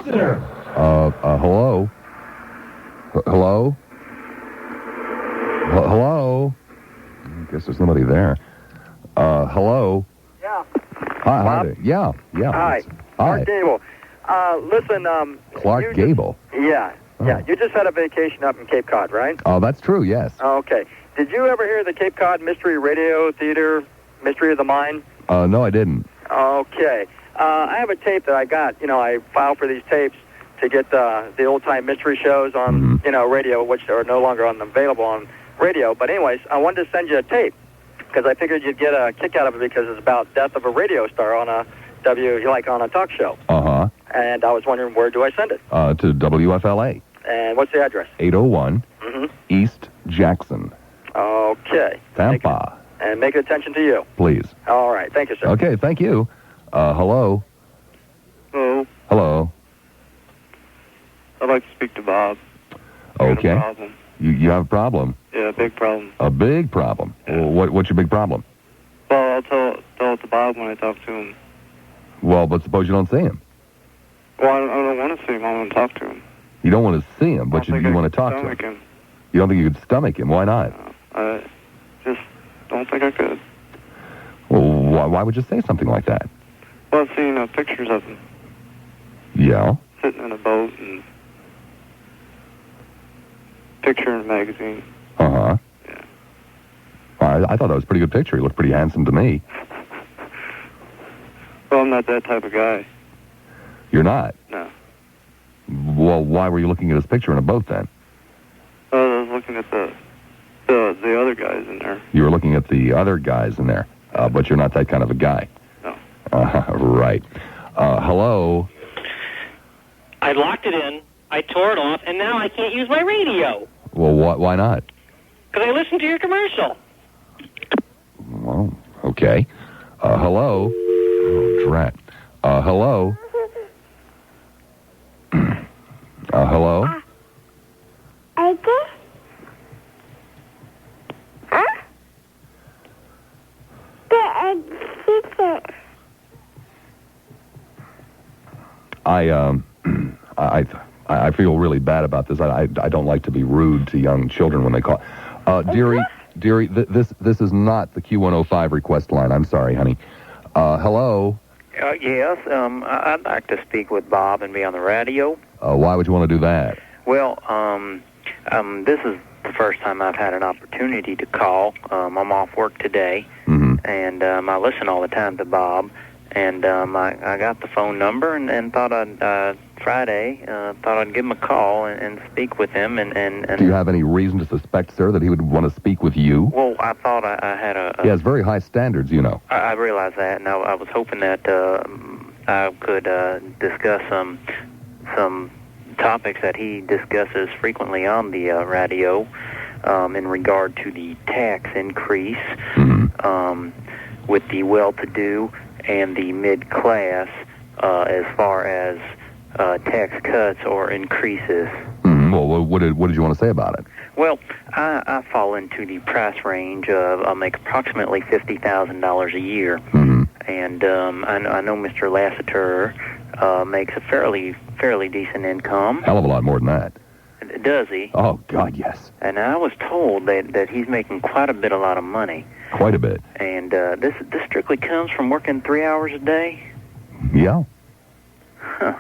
Lassiter. Hello? Hello? Hello? I guess there's nobody there. Hello? Yeah. Hi, hi. Yeah. Hi. Clark Gable. Listen, Clark Gable? Yeah. Oh. Yeah. You just had a vacation up in Cape Cod, right? Oh, that's true, yes. Okay. Did you ever hear the Cape Cod Mystery Radio Theater, Mystery of the Mind? No, I didn't. Okay. I have a tape that I got. I filed for these tapes to get the old-time mystery shows on, radio, which are no longer available on radio. But anyways, I wanted to send you a tape because I figured you'd get a kick out of it because it's about death of a radio star on a on a talk show. Uh-huh. And I was wondering, where do I send it? To WFLA. And what's the address? 801 East Jackson. Okay. Tampa. And make it attention to you. Please. All right. Thank you, sir. Okay, thank you. Hello? Hello. Hello? I'd like to speak to Bob. Okay. A problem. You have a problem? Yeah, a big problem. A big problem? Yeah. Well, what's your big problem? Well, I'll tell it to Bob when I talk to him. Well, but suppose you don't see him. Well, I don't want to see him. I want to talk to him. You don't want to see him, but you want to talk to him. You don't think you could stomach him? Why not? I just don't think I could. Well, why would you say something like that? Well, I've seen pictures of him. Yeah? Sitting in a boat and picture in a magazine. Uh-huh. Yeah. I thought that was a pretty good picture. He looked pretty handsome to me. Well, I'm not that type of guy. You're not? No. Well, why were you looking at his picture in a boat then? I was looking at the other guys in there. You were looking at the other guys in there, but you're not that kind of a guy. No. Right. Hello? I locked it in, I tore it off, and now I can't use my radio. Well, why not? Because I listened to your commercial. Well, okay. Hello? Oh, drat. Hello? Hello? I feel really bad about this. I don't like to be rude to young children when they call. Dearie, this is not the Q105 request line. I'm sorry, honey. Hello? Yes, I'd like to speak with Bob and be on the radio. Why would you want to do that? Well, this is the first time I've had an opportunity to call. I'm off work today, and I listen all the time to Bob. And I got the phone number and thought I'd Friday thought I'd give him a call and speak with him. And do you have any reason to suspect, sir, that he would want to speak with you? Well, I thought I had a he has very high standards, you know. I realize that, and I was hoping that I could discuss some topics that he discusses frequently on the radio in regard to the tax increase with the well-to-do and the mid-class as far as tax cuts or increases. Well, what did you want to say about it? Well, I fall into the price range of, I make approximately $50,000 a year. And I know Mr. Lassiter makes a fairly decent income. Hell of a lot more than that. Does he? Oh, God, yes. And I was told that he's making quite a lot of money. Quite a bit. And this strictly comes from working 3 hours a day? Yeah. Huh.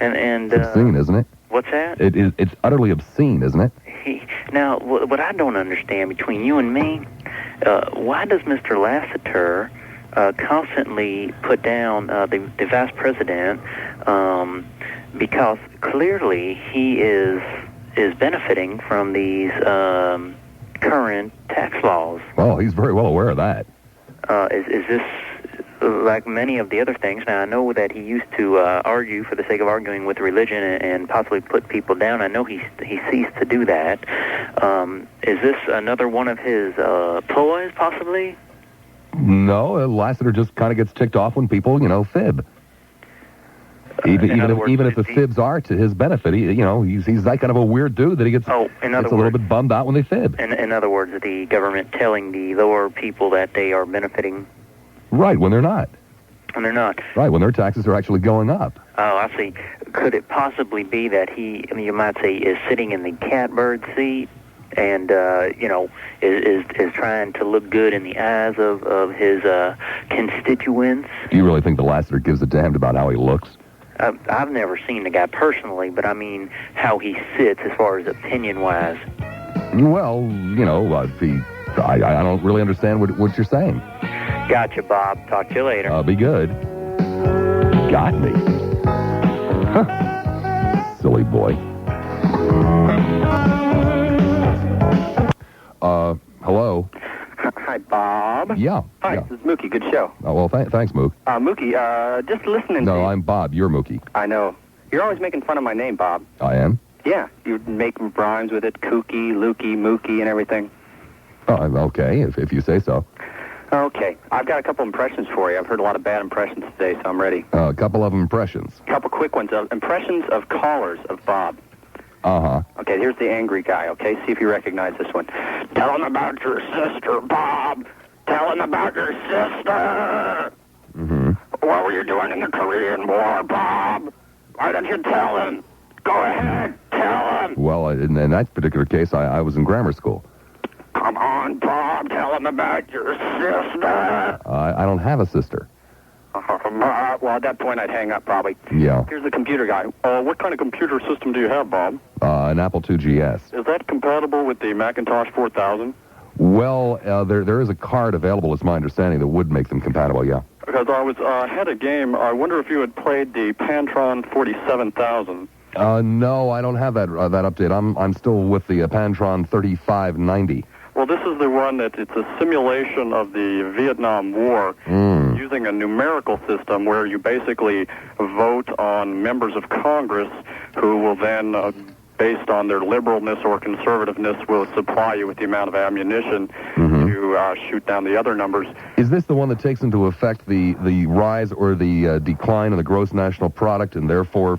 And it's obscene, isn't it? What's that? It's utterly obscene, isn't it? Now, what I don't understand between you and me, why does Mr. Lassiter constantly put down the vice president? Because clearly he is benefiting from these current tax laws. Well, he's very well aware of that. Is this like many of the other things? Now, I know that he used to argue for the sake of arguing with religion and possibly put people down. I know he ceased to do that. Is this another one of his ploys, possibly? No, Lassiter just kind of gets ticked off when people, fib. Even if the fibs are to his benefit, he's that kind of a weird dude that he gets a little bit bummed out when they fib. In other words, the government telling the lower people that they are benefiting. Right, when they're not. When they're not. Right, when their taxes are actually going up. Oh, I see. Could it possibly be that he, you might say, is sitting in the catbird seat and, is trying to look good in the eyes of his constituents? Do you really think the Lassiter gives a damn about how he looks? I've never seen the guy personally, but I mean how he sits as far as opinion-wise. Well, I don't really understand what you're saying. Gotcha, Bob. Talk to you later. Be good. Got me. Huh. Silly boy. Hello? Hi, Bob. Yeah. Hi, yeah. This is Mookie. Good show. Oh, well, thanks, Mook. Mookie, just listening No, to... I'm Bob. You're Mookie. I know. You're always making fun of my name, Bob. I am? Yeah, you make rhymes with it. Kooky, Lukey, Mookie, and everything. Oh, okay, if you say so. Okay. I've got a couple impressions for you. I've heard a lot of bad impressions today, so I'm ready. A couple of impressions. A couple quick ones. Impressions of callers of Bob. Uh-huh. Okay, here's the angry guy, okay? See if you recognize this one. Tell him about your sister, Bob. Tell him about your sister. Mm-hmm. What were you doing in the Korean War, Bob? Why don't you tell him? Go ahead, tell him. Well, in that particular case, I was in grammar school. Come on, Bob, tell him about your sister. I don't have a sister. Well, at that point, I'd hang up, probably. Yeah. Here's the computer guy. What kind of computer system do you have, Bob? An Apple II GS. Is that compatible with the Macintosh 4000? Well, there is a card available, it's my understanding, that would make them compatible, yeah. Because I had a game. I wonder if you had played the Pantron 47000. No, I don't have that update. I'm still with the Pantron 3590. Well, this is the one that it's a simulation of the Vietnam War using a numerical system where you basically vote on members of Congress who will then, based on their liberalness or conservativeness, will supply you with the amount of ammunition to shoot down the other numbers. Is this the one that takes into effect the rise or the decline in the gross national product and therefore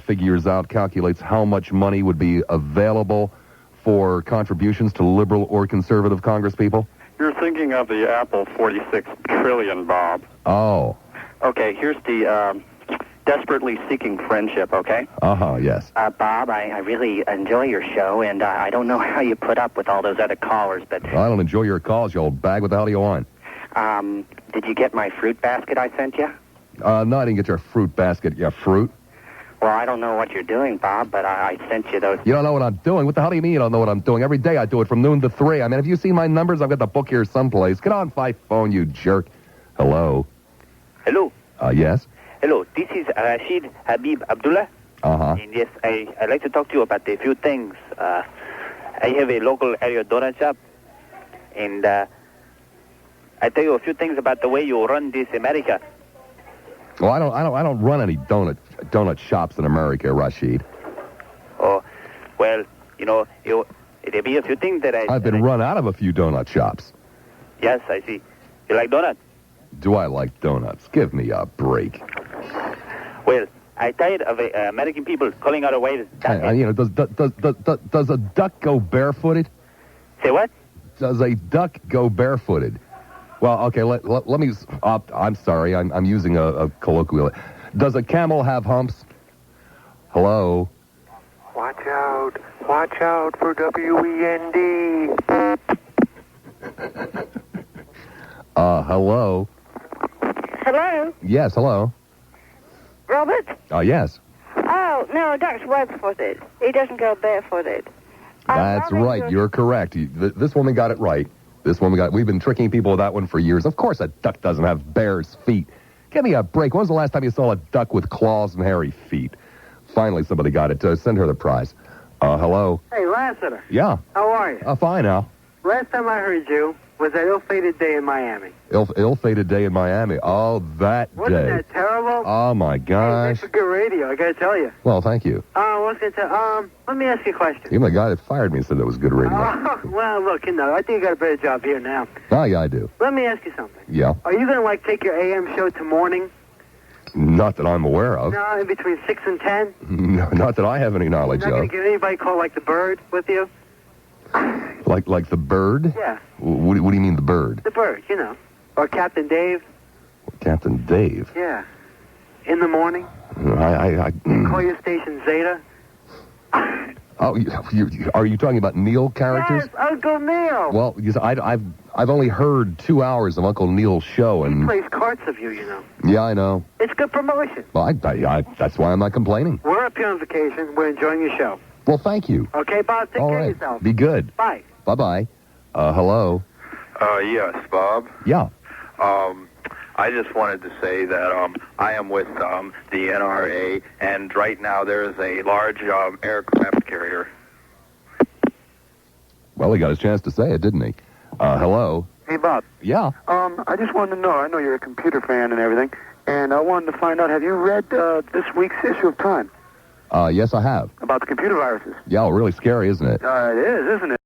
calculates how much money would be available for contributions to liberal or conservative Congress people? You're thinking of the Apple 46 trillion, Bob. Oh. Okay, here's the Desperately Seeking Friendship, okay? Uh-huh, yes. Bob, I really enjoy your show, and I don't know how you put up with all those other callers, but... Well, I don't enjoy your calls, you old bag. What the hell do you want? Did you get my fruit basket I sent you? No, I didn't get your fruit basket, you fruit. Well, I don't know what you're doing, Bob, but I sent you those... You don't know what I'm doing? What the hell do you mean you don't know what I'm doing? Every day I do it from noon to 3. I mean, have you seen my numbers? I've got the book here someplace. Get on my phone, you jerk. Hello? Hello? Yes? Hello, this is Rashid Habib Abdullah. Uh-huh. And yes, I'd like to talk to you about a few things. I have a local area donut shop, and I tell you a few things about the way you run this America. Well, I don't run any donut shops in America, Rashid. Oh, well, there'll be a few things that I've been run out of a few donut shops. Yes, I see. You like donuts? Do I like donuts? Give me a break. Well, I'm tired of American people calling our wives duckheads. Does a duck go barefooted? Say what? Does a duck go barefooted? Well, okay, let me... I'm sorry, I'm using a colloquial... Does a camel have humps? Hello? Watch out for WEND. Hello? Hello? Yes, hello? Robert? Yes. Oh, no, a duck's web-footed. He doesn't go barefooted. That's right, you're correct. This woman got it right. We've been tricking people with that one for years. Of course a duck doesn't have bear's feet. Give me a break. When was the last time you saw a duck with claws and hairy feet? Finally, somebody got it. Send her the prize. Hello? Hey, Lassiter. Yeah. How are you? Fine, Al. Last time I heard you was that ill-fated day in Miami. Ill-fated day in Miami. Oh, that day. Wasn't that terrible? Oh, my gosh. Hey, that's good radio, I gotta tell you. Well, thank you. Let me ask you a question. Even the guy that fired me said it was good radio. Well, look, I think you got a better job here now. Oh, yeah, I do. Let me ask you something. Yeah? Are you gonna, take your AM show to morning? Not that I'm aware of. No, in between 6 and 10? No, not that I have any knowledge of. You're not gonna get anybody called like the Bird with you? Like the Bird? Yeah. What do you mean the Bird? The Bird, Or Captain Dave. Captain Dave? Yeah. In the morning? Call your station Zeta. Oh, are you talking about Neil characters? Yes, Uncle Neil. Well, I've only heard 2 hours of Uncle Neil's show, and he plays carts of you, you know. Yeah, I know. It's good promotion. Well, that's why I'm not complaining. We're up here on vacation. We're enjoying your show. Well, thank you. Okay, Bob. Take care of yourself. Be good. Bye. Bye-bye. Hello. Yes, Bob. Yeah. I just wanted to say that I am with the NRA, and right now there is a large aircraft carrier. Well, he got his chance to say it, didn't he? Hello. Hey, Bob. Yeah. I just wanted to know, I know you're a computer fan and everything, and I wanted to find out, have you read this week's issue of Time? Yes, I have. About the computer viruses? Yeah, really scary, isn't it? It is, isn't it?